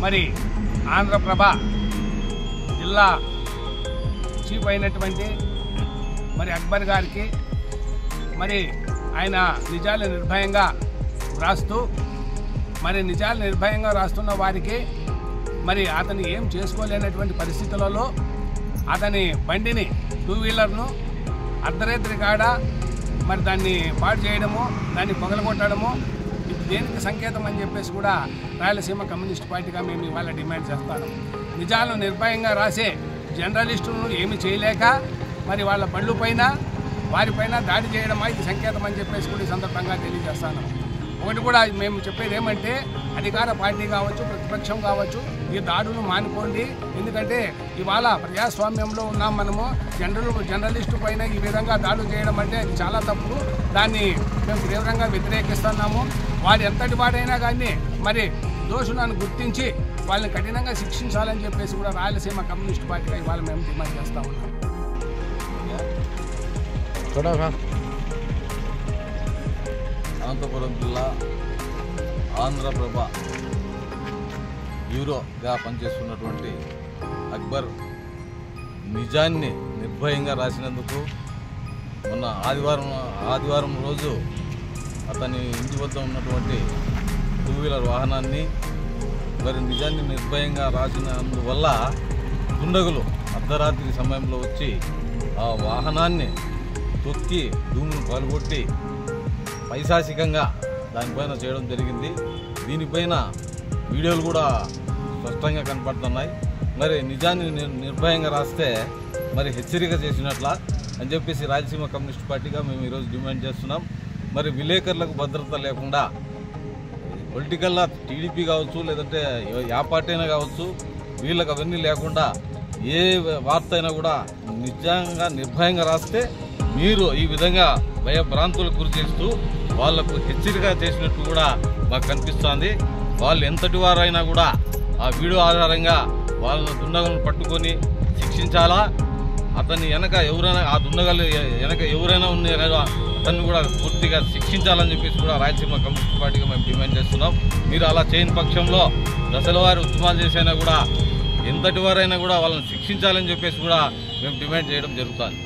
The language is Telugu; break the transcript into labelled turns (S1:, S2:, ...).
S1: మరి ఆంధ్రప్రభ జిల్లా చీఫ్ అయినటువంటి మరి అక్బర్ గారికి మరి ఆయన నిజాలు నిర్భయంగా రాస్తూ మరి నిజాలు నిర్భయంగా రాస్తున్న వారికి మరి అతను ఏం చేసుకోలేనటువంటి పరిస్థితులలో అతని బండిని 2 వీలర్ను అర్ధరాత్రి కాడ మరి దాన్ని పాడు చేయడము, దాన్ని పగలగొట్టడము ఇది దేనికి సంకేతం అని చెప్పేసి కూడా రాయలసీమ కమ్యూనిస్ట్ పార్టీగా మేము ఇవాళ డిమాండ్ చేస్తాము. నిజాలను నిర్భయంగా రాసే జర్నలిస్టులను ఏమి చేయలేక మరి వాళ్ళ బండ్ల పైన వారిపైన దాడి చేయడం ఇది సంకేతం అని చెప్పేసి కూడా ఈ సందర్భంగా తెలియజేస్తాను. ఒకటి కూడా మేము చెప్పేది ఏమంటే అధికార పార్టీ కావచ్చు, ప్రతిపక్షం కావచ్చు, ఈ దాడులు మానుకోండి. ఎందుకంటే ఇవాళ ప్రజాస్వామ్యంలో ఉన్నాం మనము. జర్నలిస్టు పైన ఈ విధంగా దాడులు చేయడం అంటే అది చాలా తప్పు. దాన్ని మేము తీవ్రంగా వ్యతిరేకిస్తున్నాము. వారు ఎంతటి వాడైనా కానీ మరి దోషులను గుర్తించి వాళ్ళని కఠినంగా శిక్షించాలని చెప్పేసి కూడా రాయలసీమ కమ్యూనిస్ట్ పార్టీగా ఇవాళ మేము డిమాండ్ చేస్తా ఉన్నాం.
S2: అనంతపురం జిల్లా ఆంధ్రప్రభ బ్యూరోగా పనిచేస్తున్నటువంటి అక్బర్ నిజాన్ని నిర్భయంగా రాసినందుకు మొన్న ఆదివారం రోజు అతని ఇంటి వద్ద ఉన్నటువంటి 2 వీలర్ వాహనాన్ని మరి నిజాన్ని నిర్భయంగా రాసినందువల్ల దుండగులు అర్ధరాత్రి సమయంలో వచ్చి ఆ వాహనాన్ని తొక్కి ధూమును పాల్గొట్టి పైశాసికంగా దానిపైన చేయడం జరిగింది. దీనిపైన వీడియోలు కూడా స్పష్టంగా కనపడుతున్నాయి. మరి నిజాన్ని నిర్భయంగా రాస్తే మరి హెచ్చరిక చేసినట్లా అని చెప్పేసి రాయలసీమ కమ్యూనిస్ట్ పార్టీగా మేము ఈరోజు డిమాండ్ చేస్తున్నాం. మరి విలేకరులకు భద్రత లేకుండా పొలిటికల్గా టీడీపీ కావచ్చు, లేదంటే ఏ పార్టీ అయినా కావచ్చు, వీళ్ళకి అవన్నీ లేకుండా ఏ వార్త అయినా కూడా నిజంగా నిర్భయంగా రాస్తే మీరు ఈ విధంగా భయభ్రాంతులకు గురి చేస్తూ వాళ్లకు హెచ్చరిక చేసినట్టు కూడా మాకు కనిపిస్తోంది. వాళ్ళు ఎంతటి వారైనా కూడా ఆ వీడియో ఆధారంగా వాళ్ళ దుండగులను పట్టుకొని శిక్షించాలా. అతన్ని వెనక ఎవరైనా ఆ దుండగలు వెనక ఎవరైనా ఉన్నారో అతన్ని కూడా పూర్తిగా శిక్షించాలని చెప్పేసి కూడా రాయలసీమ కమ్యూనిస్ట్ పార్టీగా మేము డిమాండ్ చేస్తున్నాం. మీరు అలా చేయని పక్షంలో దశల వారి ఉద్యమాలు చేసైనా కూడా ఎంతటి వారైనా కూడా వాళ్ళని శిక్షించాలని చెప్పేసి కూడా మేము డిమాండ్ చేయడం జరుగుతుంది.